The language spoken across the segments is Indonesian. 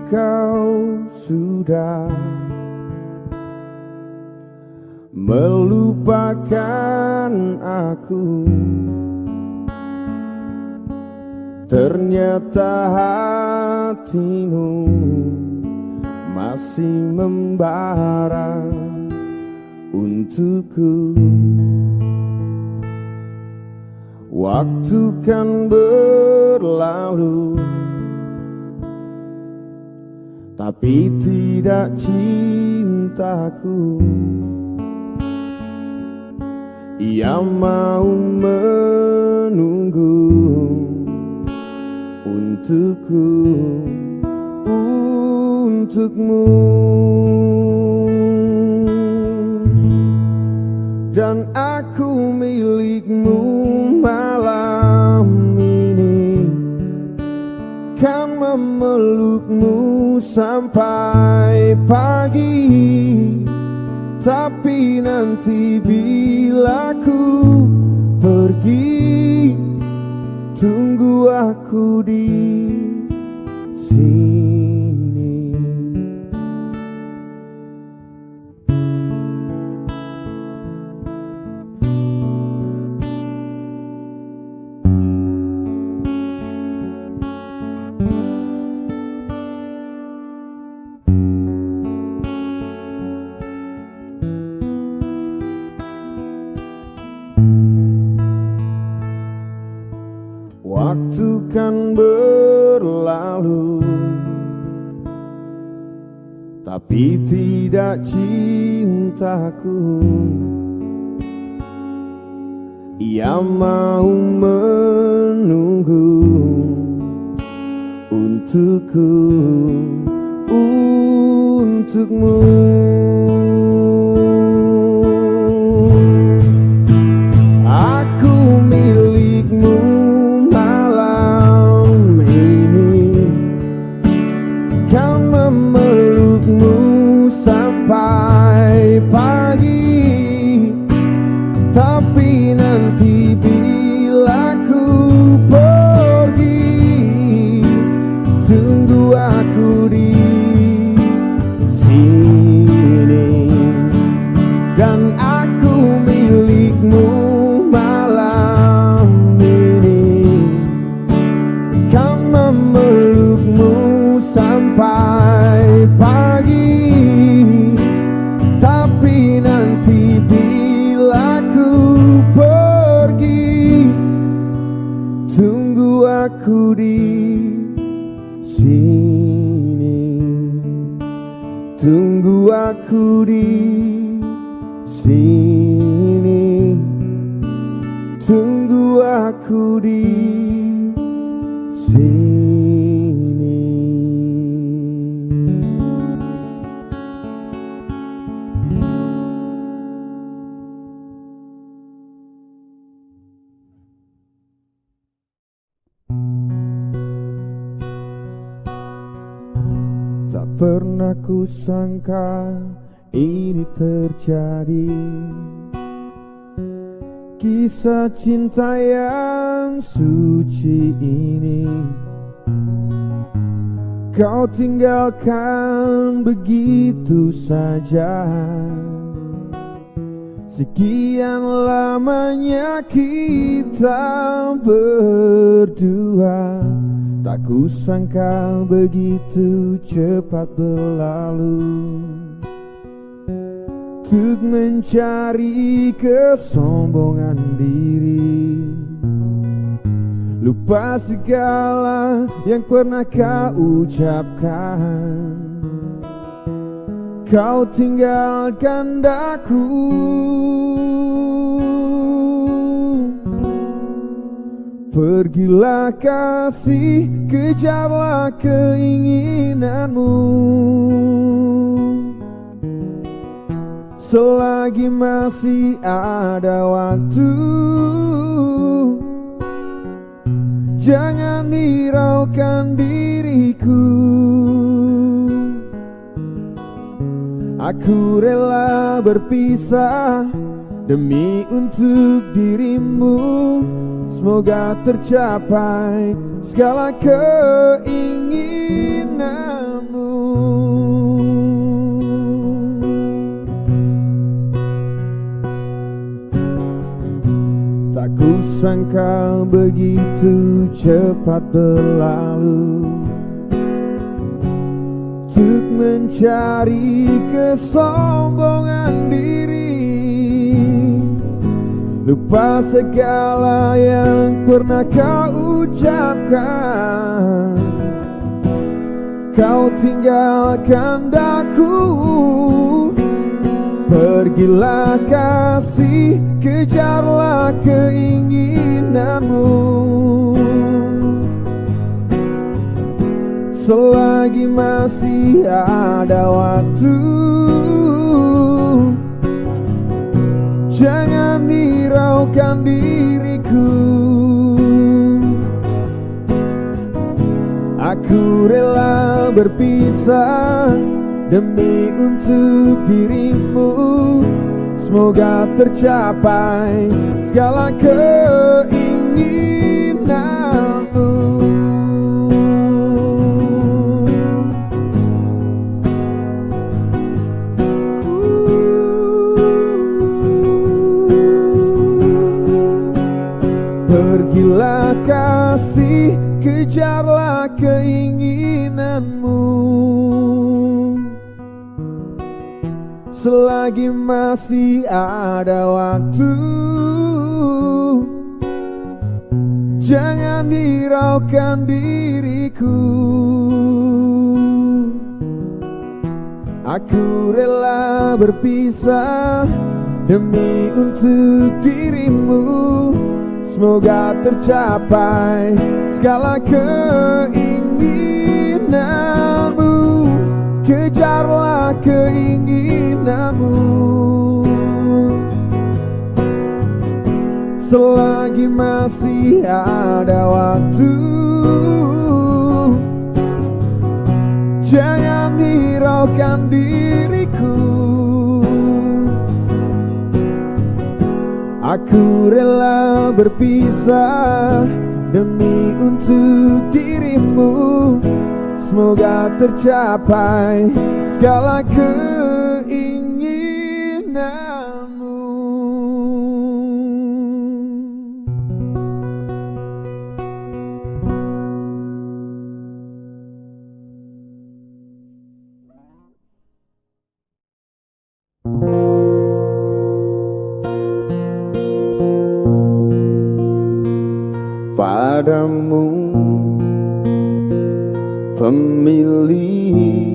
kau sudah melupakan aku, ternyata hatimu masih membara untukku. Waktu kan berlalu, tapi tidak cintaku. Ia mau menunggu untukku, untukmu. Dan aku milikmu malam ini, kan memelukmu sampai pagi. Tapi nanti bila ku pergi, tunggu aku di sini. Waktu kan berlalu, tapi tidak cintaku. Ia mau menunggu untukku, untukmu. Aku milikmu malam ini, kan memelukmu sampai pagi. Tapi nanti bila ku pergi, tunggu aku di sini. Dan aku milikmu malam ini, kan memelukmu sampai pagi. Tapi nanti bila ku pergi, tunggu aku di sini. Tunggu aku di sini. Tunggu aku di sini. Tak pernah ku sangka ini terjadi, kisah cinta yang suci ini. Kau tinggalkan begitu saja. Sekian lamanya kita berdua, tak kusangka begitu cepat berlalu. Untuk mencari kesombongan diri, lupa segala yang pernah kau ucapkan. Kau tinggalkan daku, pergilah kasih, kejarlah keinginanmu. Selagi masih ada waktu, jangan hiraukan diriku. Aku rela berpisah demi untuk dirimu. Semoga tercapai segala keinginanmu. sangka begitu cepat berlalu untuk mencari kesombongan diri, lupa segala yang pernah kau ucapkan. Kau tinggalkan daku, pergilah kasih, kejarlah keinginanmu. Selagi masih ada waktu, jangan hiraukan diriku. Aku rela berpisah demi untuk dirimu. Semoga tercapai segala keinginanmu. Pergilah kasih, kejarlah keinginanmu. Selagi masih ada waktu, jangan hiraukan diriku. Aku rela berpisah demi untuk dirimu. Semoga tercapai segala keinginanmu. Kejarlah keinginanmu. Selagi masih ada waktu, jangan hiraukan diriku. Aku rela berpisah demi untuk dirimu. Semoga tercapai segala keinginanmu. Padamu pemilih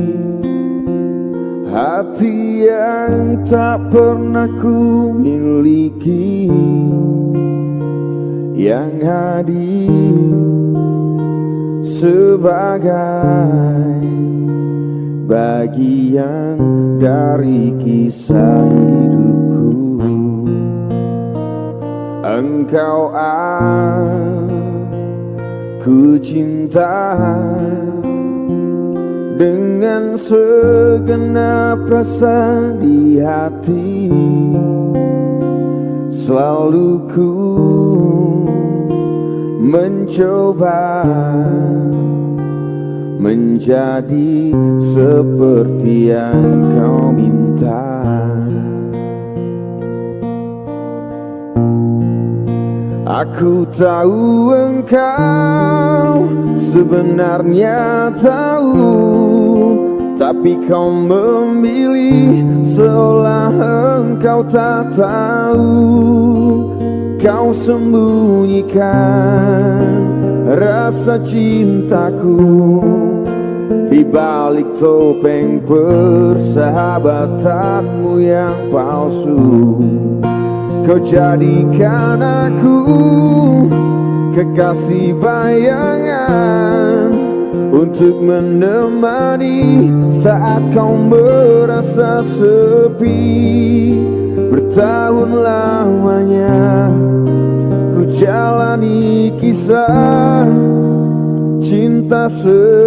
hati yang tak pernah ku miliki, yang hadir sebagai bagian dari kisah hidupku. Engkau aku cinta dengan segenap rasa di hati. Selalu ku mencoba menjadi seperti yang kau minta. Aku tahu engkau sebenarnya tahu, tapi kau memilih seolah engkau tak tahu. Kau sembunyikan rasa cintaku di balik topeng persahabatanmu yang palsu. Kau jadikan aku kekasih bayangan untuk menemani saat kau merasa sepi. Bertahun lamanya ku jalani kisah cinta sendiri.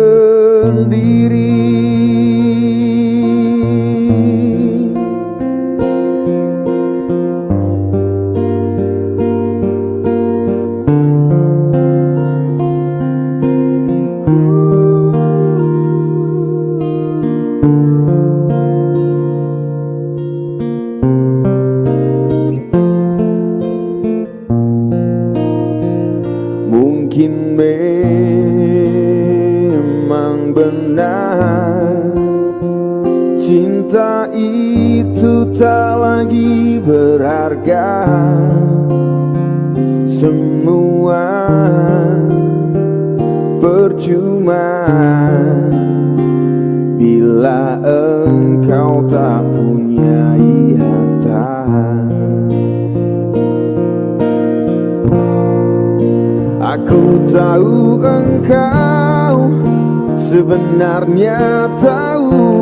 itu tak lagi berharga. Semua percuma bila engkau tak punya harta. Aku tahu engkau sebenarnya tahu,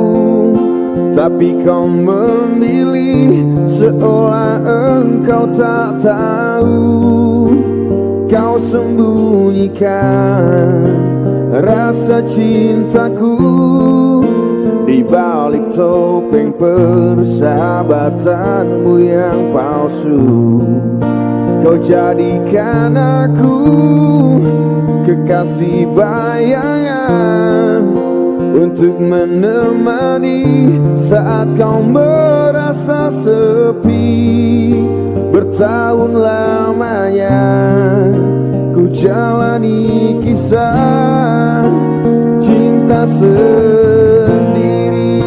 tapi kau memilih seolah engkau tak tahu. Kau sembunyikan rasa cintaku di balik topeng persahabatanmu yang palsu. Kau jadikan aku kekasih bayangan untuk menemani saat kau merasa sepi. Bertahun lamanya ku jalani kisah cinta sendiri.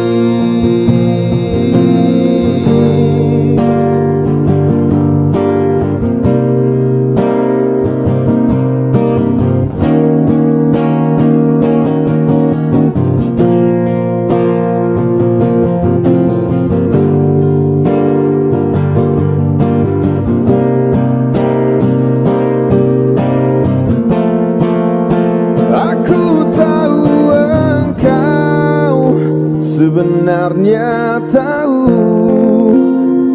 Sebenarnya tahu,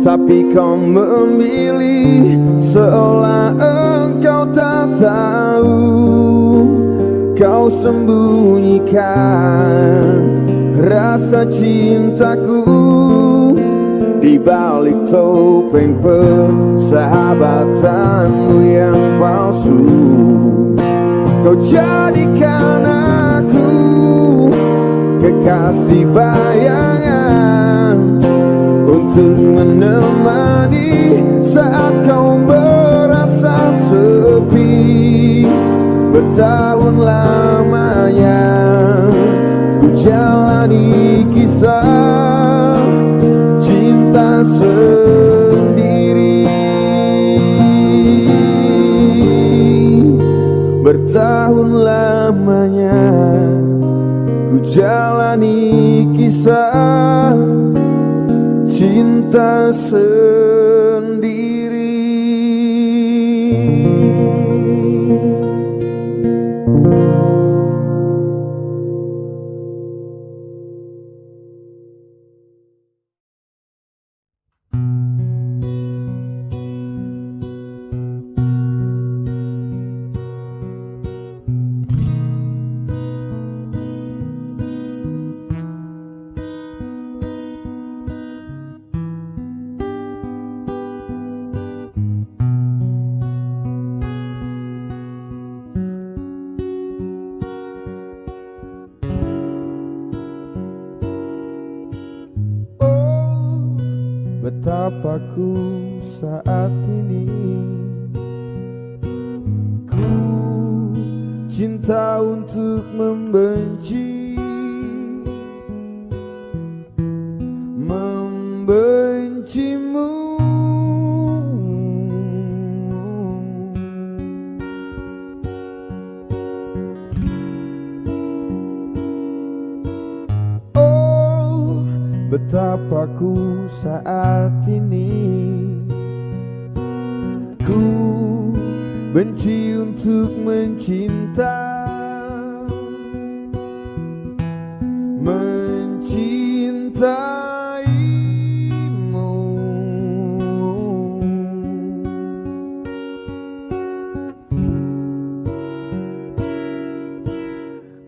tapi kau memilih seolah engkau tak tahu. Kau sembunyikan rasa cintaku di balik topeng persahabatanmu yang palsu. Kau jadikan aku kekasih bayangan untuk menemani saat kau merasa sepi. Bertahun lamanya ku jalani kisah cinta sendiri. Bertahun lamanya ku jalani kisah cinta sendiri. Betapa ku saat ini ku cinta untuk membenci, membencimu. Oh, betapa ku saat ini ku benci untuk mencinta, mencintaimu.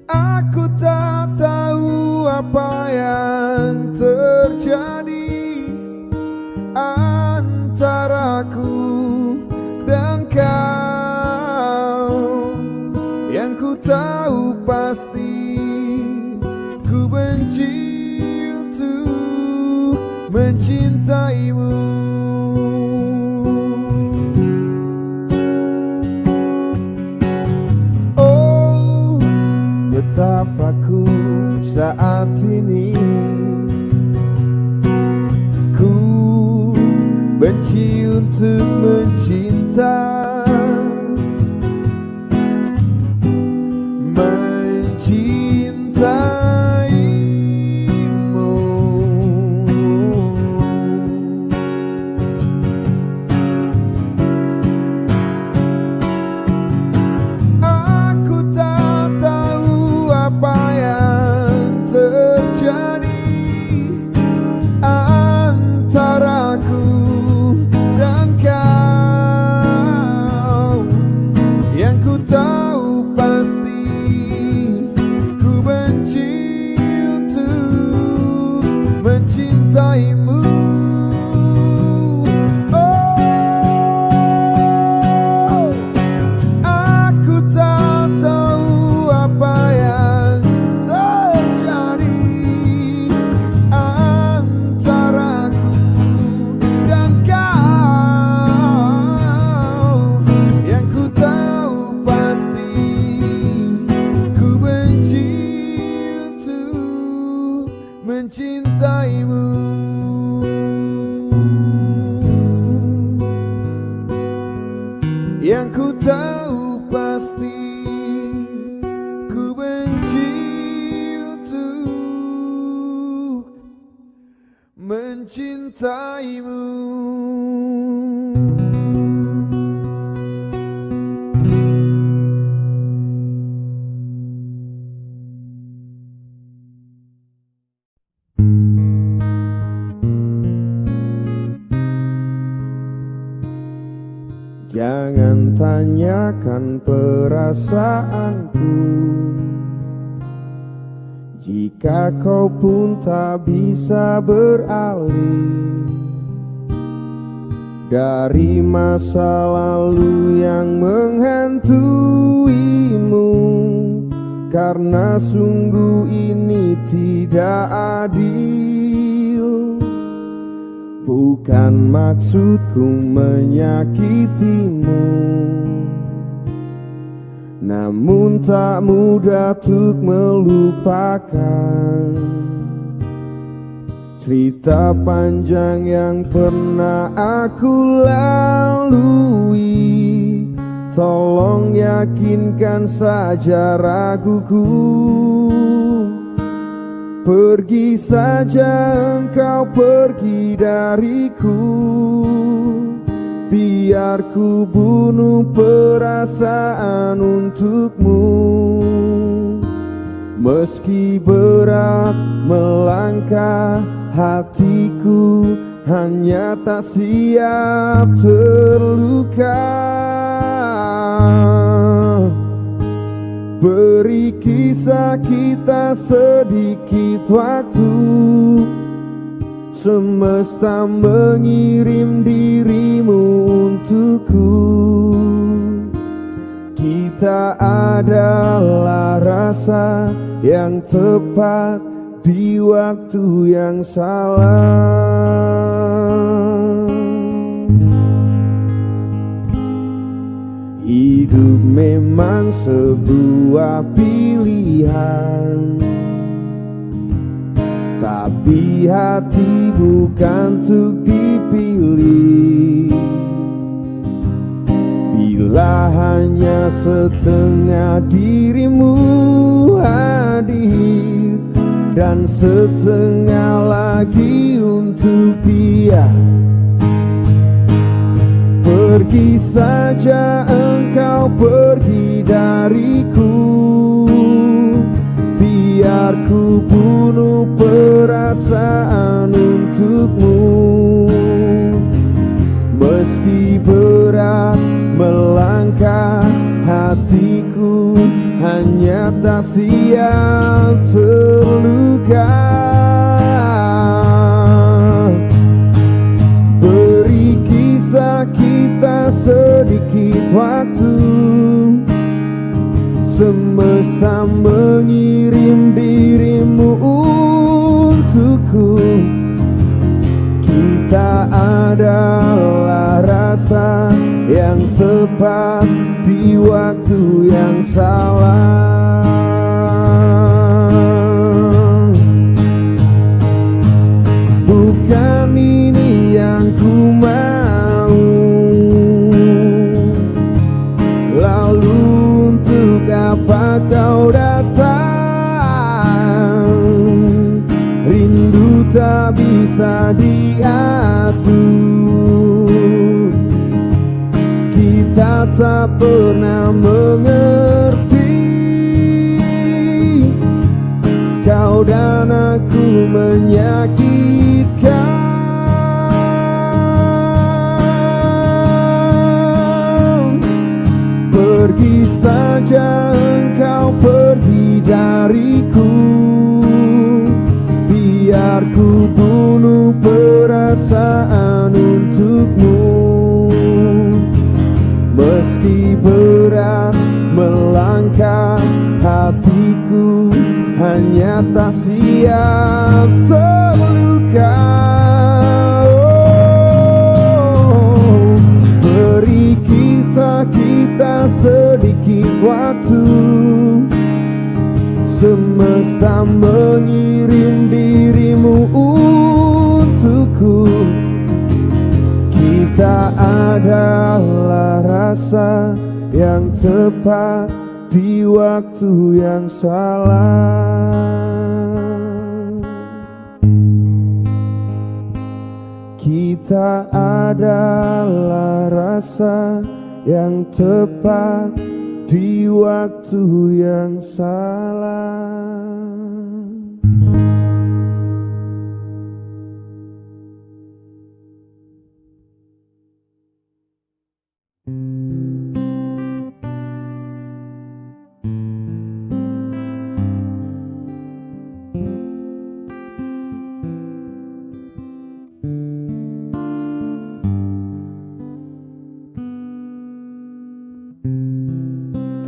Aku tak tahu apa yang terjadi antaraku dan kau. Yang ku tahu pasti ku benci untuk mencintaimu. Oh, betapa ku saat ini ku Aku tak tahu apa yang terjadi antaraku dan kau. Yang ku tahu pasti ku benci untuk mencintaimu. Yang ku tahu pasti ku benci untuk mencintaimu. Jangan tanyakan perasaanku, jika kau pun tak bisa beralih dari masa lalu yang menghantuimu. Karena sungguh ini tidak adil. Bukan maksudku menyakitimu, namun tak mudah untuk melupakan cerita panjang yang pernah aku lalui. Tolong yakinkan saja raguku. Pergi saja engkau, pergi dariku. Biar ku bunuh perasaan untukmu. Meski berat melangkah, hatiku hanya tak siap terluka. Beri kisah kita sedikit waktu. Semesta mengirim dirimu untukku. Kita adalah rasa yang tepat di waktu yang salah. Hidup memang sebuah pilihan, tapi hati bukan untuk dipilih. Bila hanya setengah dirimu hadir dan setengah lagi untuk dia. Pergi saja engkau, pergi dariku. Biar ku bunuh perasaan untukmu. Meski berat melangkah, hatiku hanya tak siap terluka. Beri kisah kita sedikit waktu. Semesta mengirim dirimu untukku. Kita adalah rasa yang tepat di waktu yang salah. Bukan ini yang ku mau. Lalu untuk apa kau datang? Rindu tak bisa diatur. Kita tak pernah mengerti. Kau dan aku menyakitkan. Pergi saja engkau, pergi dariku. Biar ku bunuh perasaan untukmu. Meski berat melangkah, hatiku hanya tak siap terluka. Oh, beri kita sedikit waktu. Semesta mengirim dirimu untukku. Kita adalah rasa yang tepat di waktu yang salah. Kita adalah rasa yang tepat di waktu yang salah.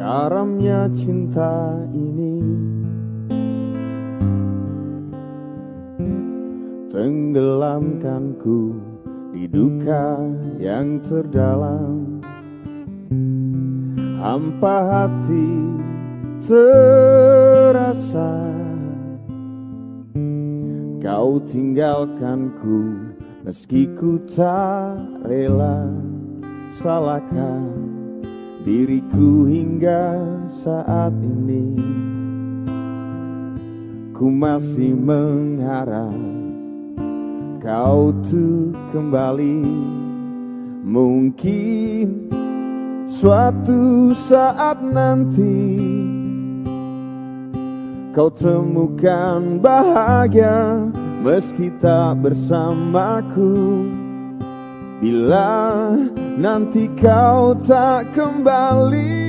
Karamnya cinta ini tenggelamkanku di duka yang terdalam. Hampa hati terasa, kau tinggalkanku meski ku tak rela. Salahkah diriku hingga saat ini? Ku masih mengharap kau tuh kembali. Mungkin suatu saat nanti kau temukan bahagia meski tak bersamaku. Bila nanti kau tak kembali,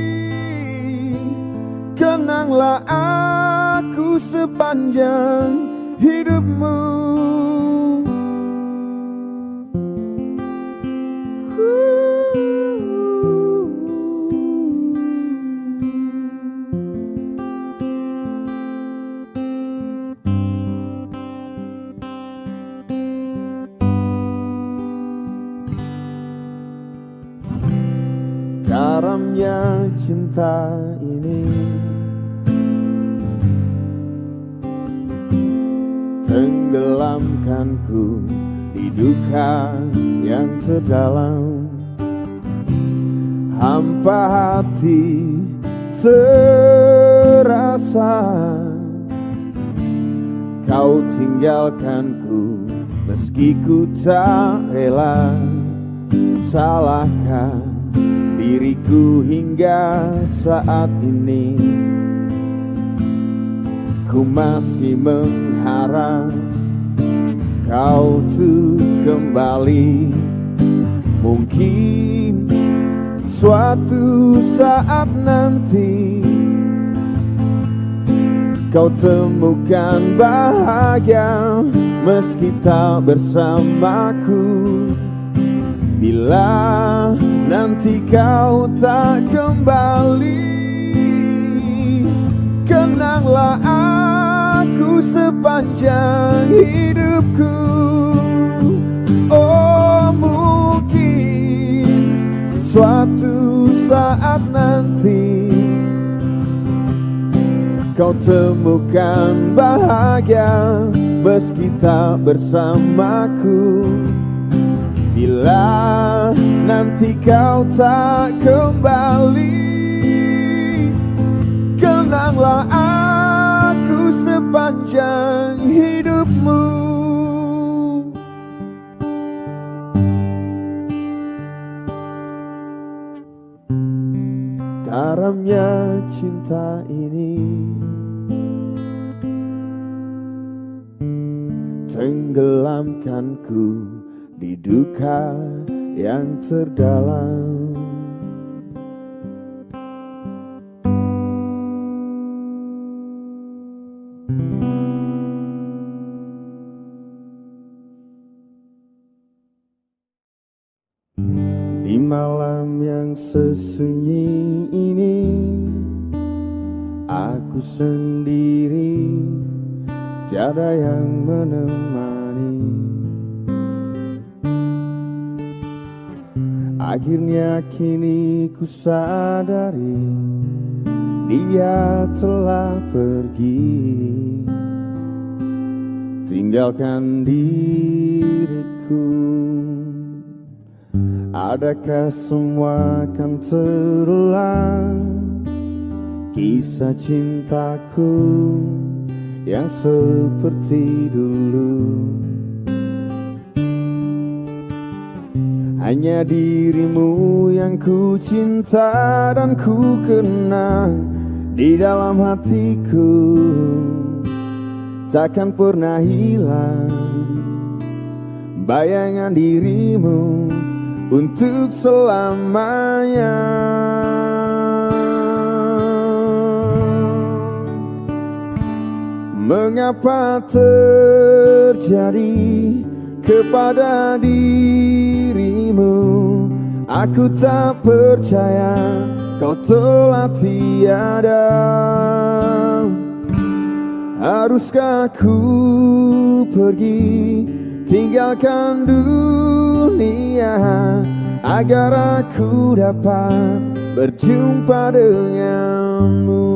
kenanglah aku sepanjang hidupmu. Karamnya cinta ini tenggelamkanku di duka yang terdalam. Hampa hati terasa, kau tinggalkanku meski ku tak rela. Salahkah diriku hingga saat ini? Ku masih mengharap kau tuh kembali. Mungkin suatu saat nanti kau temukan bahagia meski tak bersamaku. Bila nanti kau tak kembali, kenanglah aku sepanjang hidupku. Oh, mungkin suatu saat nanti kau temukan bahagia meski tak bersamaku. Bila nanti kau tak kembali, kenanglah aku sepanjang hidupmu. Karamnya cinta ini tenggelamkanku di duka yang terdalam. Di malam yang sesunyi ini, aku sendiri, tiada yang menemani. Akhirnya kini ku sadari, dia telah pergi, tinggalkan diriku. Adakah semua akan terulang, kisah cintaku yang seperti dulu? Hanya dirimu yang ku cinta dan ku kenang di dalam hatiku, takkan pernah hilang bayangan dirimu untuk selamanya. Mengapa terjadi kepada dirimu? Aku tak percaya kau telah tiada. Haruskah ku pergi tinggalkan dunia agar aku dapat berjumpa denganmu?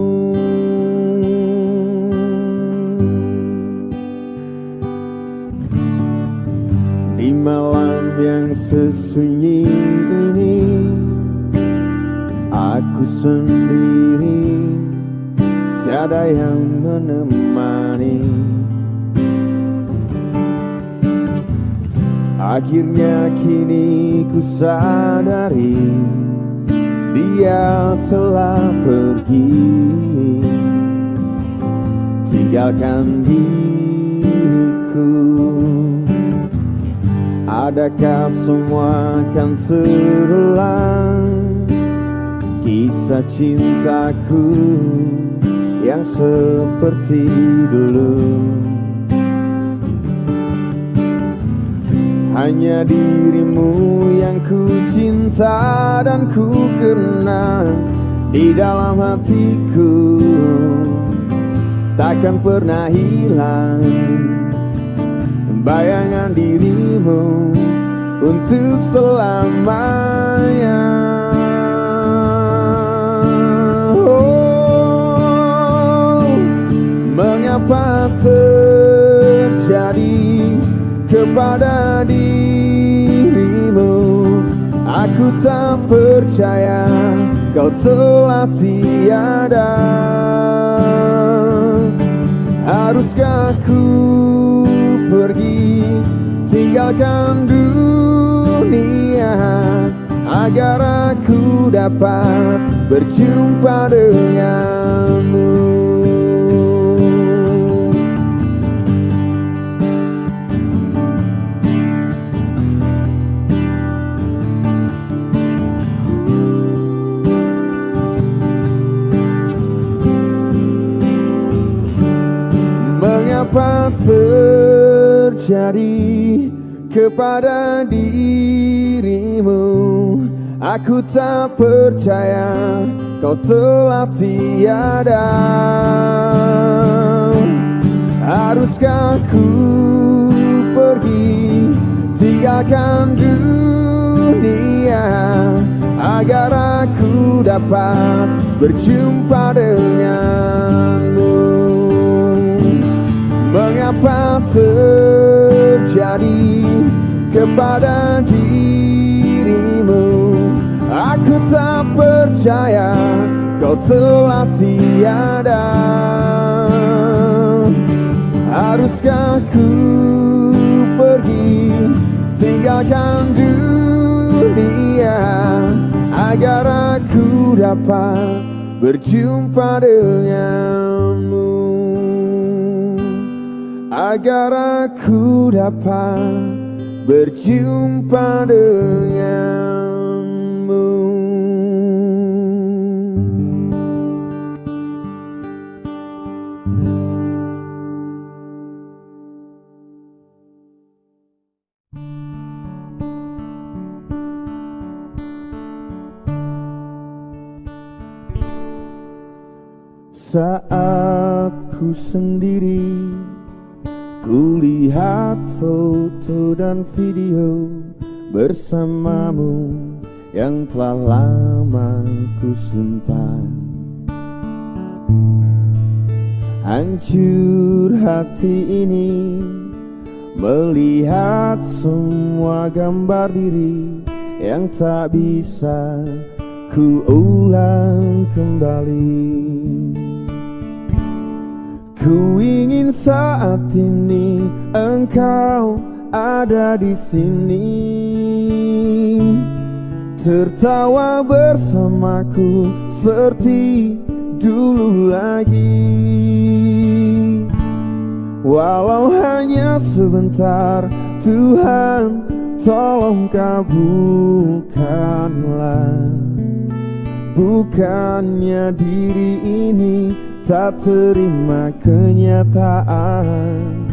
Di malam yang sesunyi ini, aku sendiri, tiada yang menemani. Akhirnya kini ku sadari, dia telah pergi, tinggalkan diriku. Adakah semua akan terulang, kisah cintaku yang seperti dulu? Hanya dirimu yang ku cinta dan ku kenang di dalam hatiku, takkan pernah hilang bayangan dirimu untuk selamanya. Oh, mengapa terjadi kepada dirimu? Aku tak percaya kau telah tiada. Haruskah ku pergi tinggalkan dunia agar aku dapat berjumpa denganmu? Mengapa terjadi kepada dirimu? Aku tak percaya kau telah tiada. Haruskah ku pergi tinggalkan dunia agar aku dapat berjumpa denganmu? Mengapa terjadi kepada dirimu? Aku tak percaya kau telah tiada. Haruskah ku pergi tinggalkan dunia agar aku dapat berjumpa denganmu? Agar aku dapat berjumpa denganmu. Saat ku sendiri, ku lihat foto dan video bersamamu yang telah lama ku simpan. Hancur hati ini melihat semua gambar diri yang tak bisa ku ulang kembali. Ku ingin saat ini engkau ada di sini, tertawa bersamaku seperti dulu lagi. Walau hanya sebentar, Tuhan tolong kabulkanlah. Bukannya diri ini tak terima kenyataan,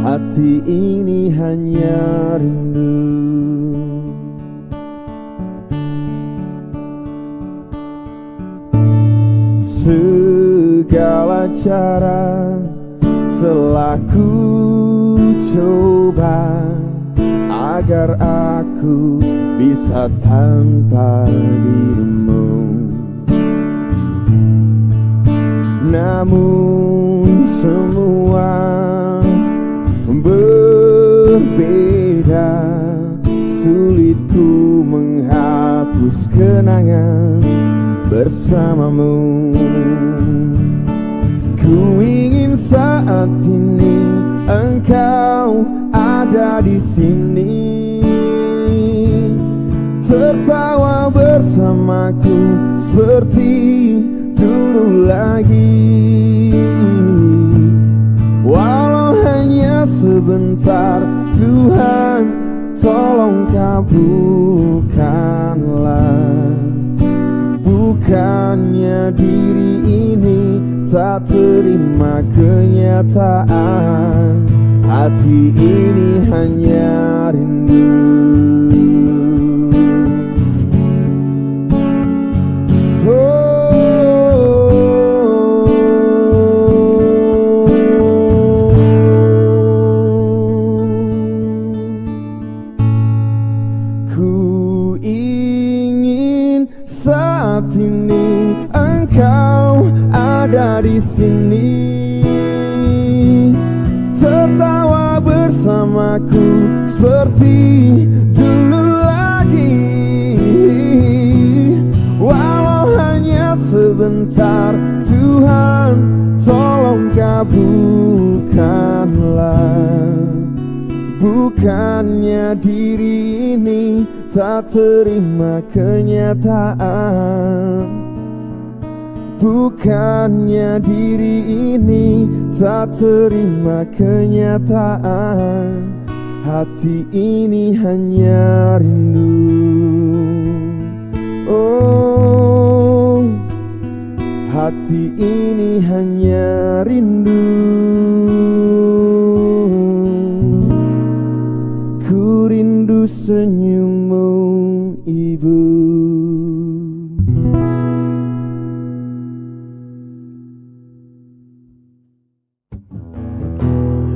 hati ini hanya rindu. Segala cara telah ku coba agar aku bisa tanpa dirimu. Namun semua berbeda, sulit ku menghapus kenangan bersamamu. Ku ingin saat ini engkau ada di sini, tertawa bersamaku seperti dulu lagi. Walau hanya sebentar, Tuhan tolong kabulkanlah. Bukannya diri ini tak terima kenyataan, hati ini hanya rindu. Ku ingin saat ini engkau ada di sini, tertawa bersamaku seperti dulu lagi. Walau hanya sebentar, Tuhan tolong kabulkanlah. Bukannya diri ini tak terima kenyataan, bukannya diri ini tak terima kenyataan, hati ini hanya rindu. Oh, hati ini hanya rindu. Ku rindu senyummu, Ibu.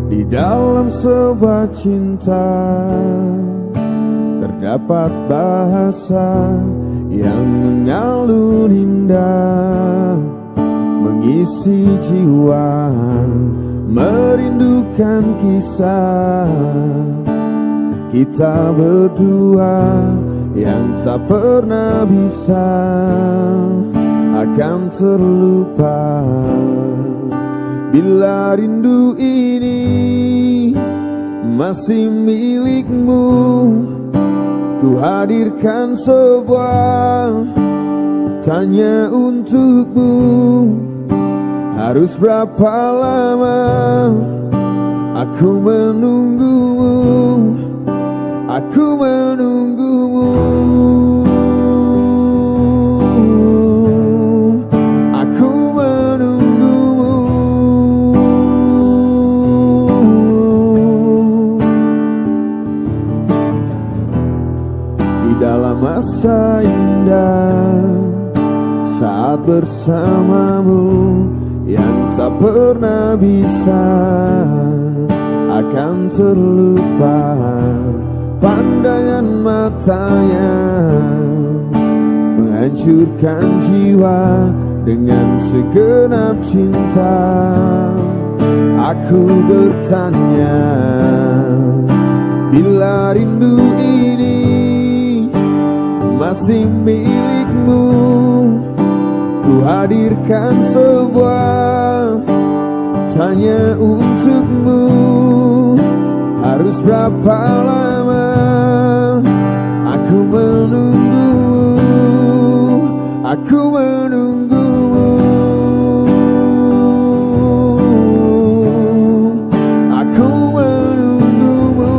Di dalam sebuah cinta terdapat bahasa yang mengalun indah, mengisi jiwa, merindukan kisah kita berdua yang tak pernah bisa akan terlupa. Bila rindu ini masih milikmu, ku hadirkan sebuah tanya untukmu. Harus berapa lama aku menunggumu, aku menunggumu, aku menunggumu. Di dalam masa indah saat bersamamu yang tak pernah bisa akan terlupa. Pandangan matanya menghancurkan jiwa dengan segenap cinta. Aku bertanya, bila rindu ini masih milikmu, ku hadirkan sebuah tanya untukmu. Harus berapa lama aku menunggu, aku menunggumu, aku menunggumu.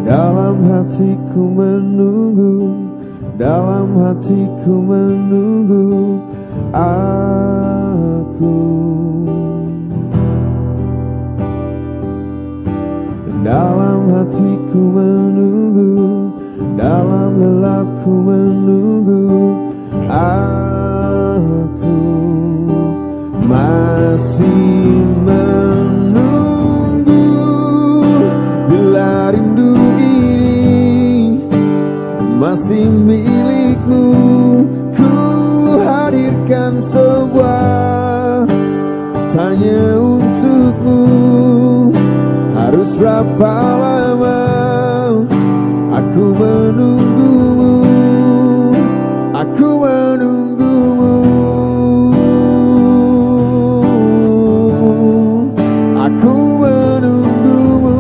Dalam hatiku menunggu, dalam hatiku menunggu aku. Dalam hatiku menunggu, dalam lelapku menunggu aku. Masih menunggu, bila rindu masih milikmu, ku hadirkan sebuah tanya untukmu. Harus berapa lama aku menunggumu, aku menunggumu, aku menunggumu.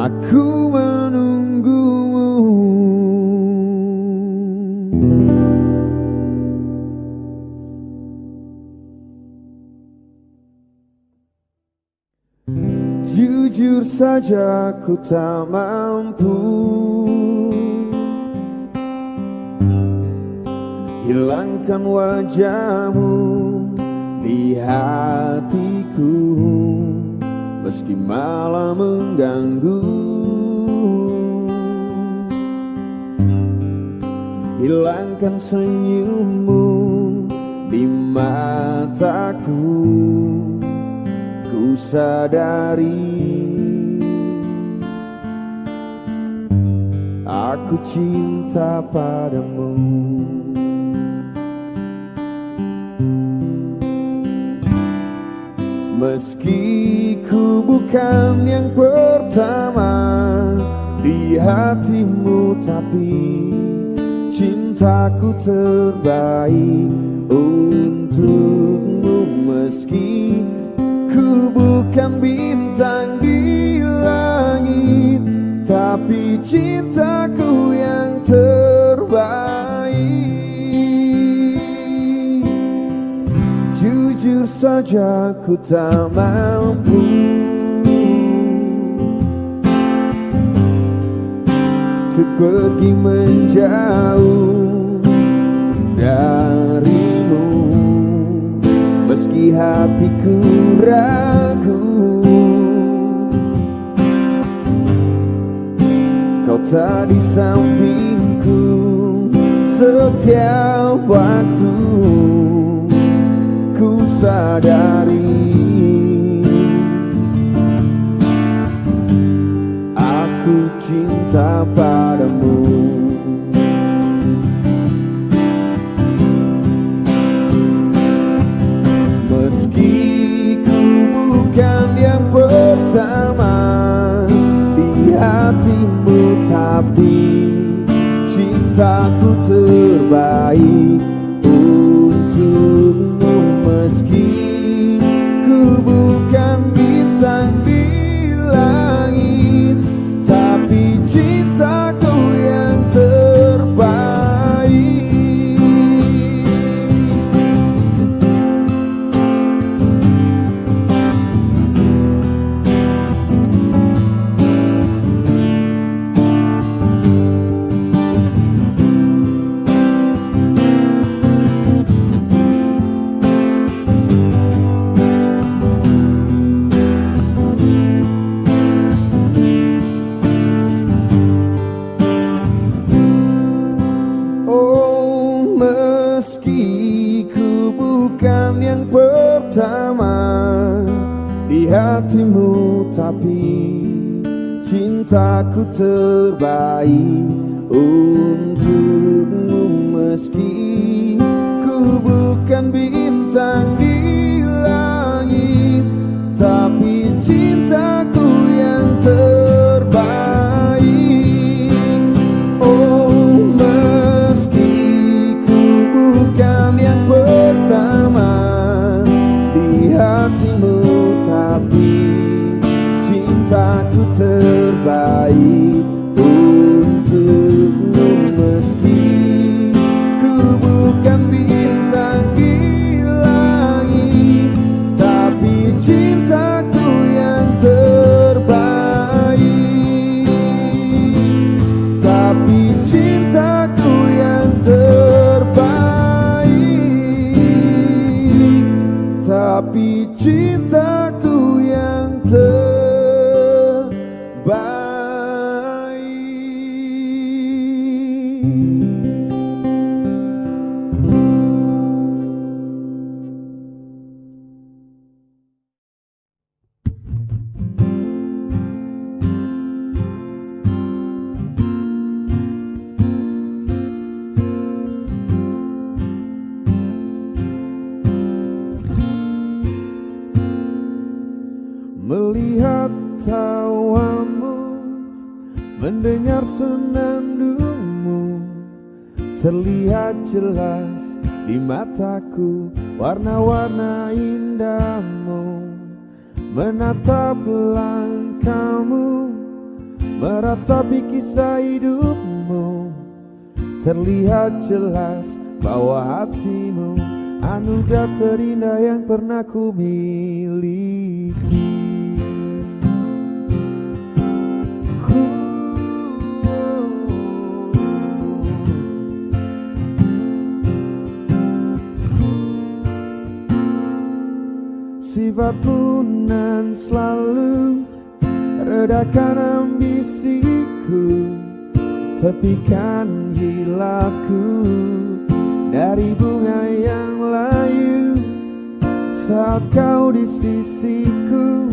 Aku menunggumu. Jujur saja ku tak mampu hilangkan wajahmu di hatiku, meski malah mengganggu. Hilangkan senyummu di mataku, ku sadari aku cinta padamu. Meski ku bukan yang pertama di hatimu, tapi cintaku terbaik untukmu. Meski ku bukan bintang di langit, tapi cintaku yang terbaik. Jujur saja ku tak mampu untuk pergi menjauh darimu, meski hatiku ragu. Kau tak di sampingku setiap waktu, ku sadari aku cinta padamu. Meski ku bukan yang pertama di hatimu, tapi cintaku terbaik untukmu. Meski ku bukan bintang di langit, tapi cintaku yang pertama di hatimu, tapi cintaku terbaik untukmu. Meski ku bukan bintang di langit, tapi cintaku yang terbaik. Oh, meski ku bukan yang pertama di hatimu, tapi cintaku terbaik untukmu. Meski ku bukan bintang di langit, tapi cintaku yang terbaik. Tapi cintaku yang terbaik. Tapi cintaku yang terbaik. Melihat tawamu, mendengar senandungmu, terlihat jelas di mataku warna-warna indahmu. Menatap langkahmu, meratapi kisah hidupmu, terlihat jelas bahwa hatimu anugerah terindah yang pernah ku miliki. Sifatmu nan selalu redakan ambisiku, tepikan hilafku dari bunga yang layu. Saat kau di sisiku,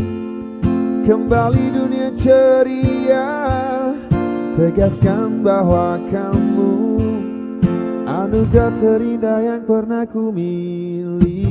kembali dunia ceria, tegaskan bahwa kamu anugerah terindah yang pernah ku miliki.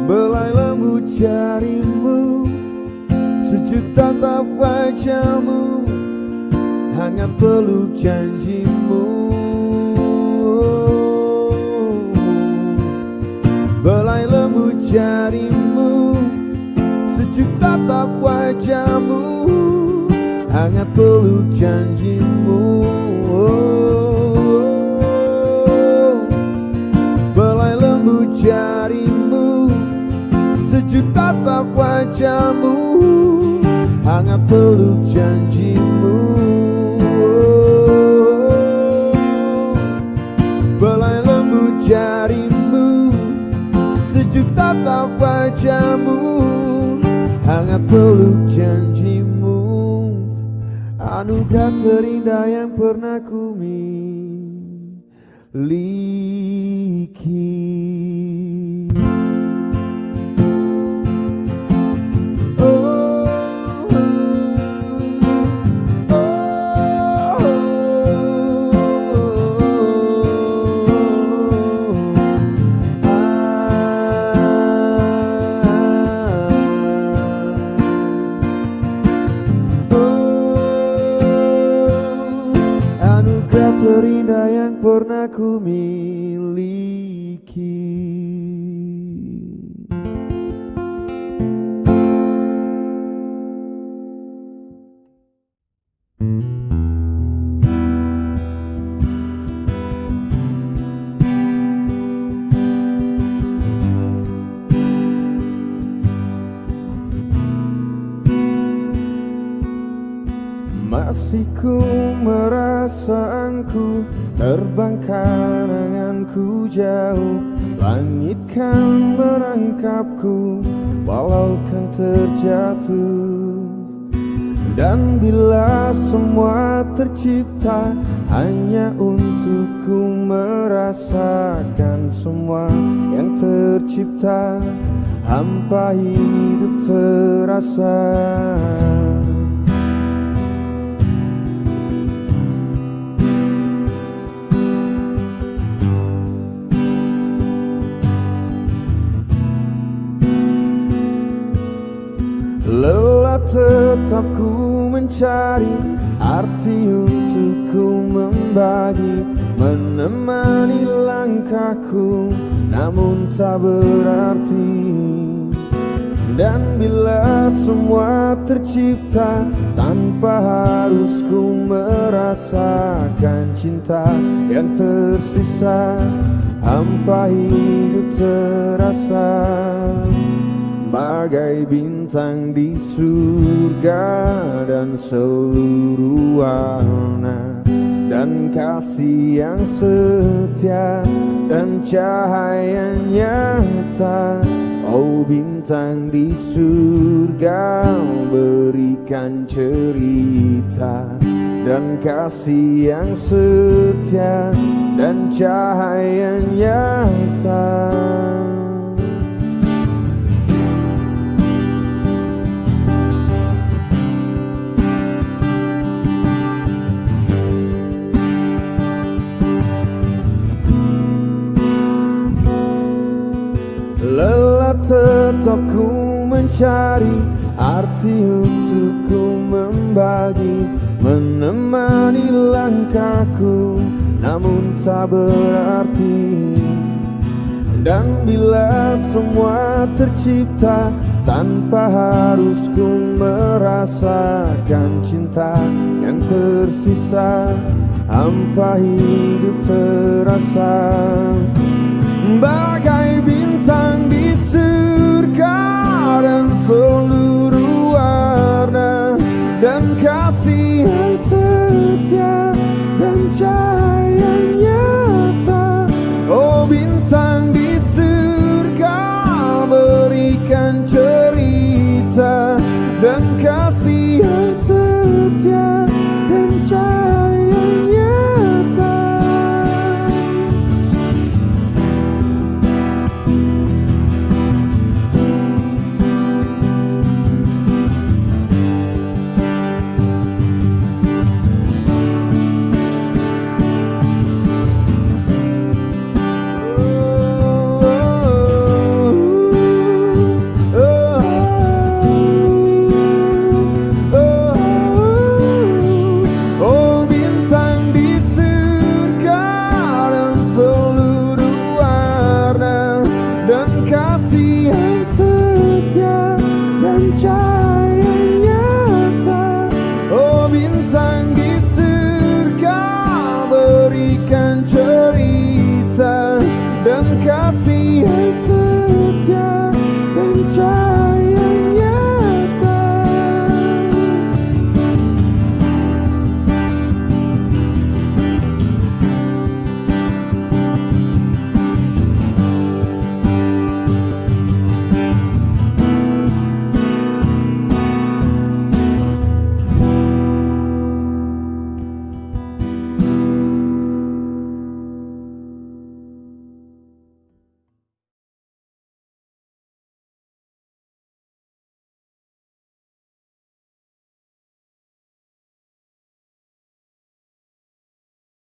Belai lembut jarimu, sejuk tatap wajahmu, hangat peluk janjimu. Belai lembut jarimu, sejuk tatap wajahmu, hangat peluk janjimu. Belai lembut jarimu, sejuk tatap wajahmu, hangat peluk janjimu. Belai lembut jarimu, sejuk tatap wajahmu, hangat peluk janjimu. Anugerah terindah yang pernah ku miliki. Terindah yang pernah ku miliki. Masih ku merasa engkau terbangkan anganku jauh. Langit kan menangkapku walau kan terjatuh. Dan bila semua tercipta hanya untukku merasakan semua yang tercipta, hampa hidup terasa. Lelah tetap ku mencari arti untuk ku membagi, menemani langkahku namun tak berarti. Dan bila semua tercipta tanpa harus ku merasakan cinta yang tersisa, hampa hidup terasa. Bagai bintang di surga dan seluruh warna, dan kasih yang setia dan cahaya nyata. Oh bintang di surga, berikan cerita dan kasih yang setia dan cahaya nyata. Lelah tetap ku mencari arti untuk ku membagi, menemani langkahku namun tak berarti. Dan bila semua tercipta tanpa harus ku merasakan cinta yang tersisa, hampa hidup terasa. Bagai bintang di surga dan seluruh warna, dan kasih yang setia dan cahaya nyata. Oh bintang di surga, berikan cerita dan kasih yang setia dan cahaya nyata. Kasih yang setia dan cahaya nyata. Oh bintang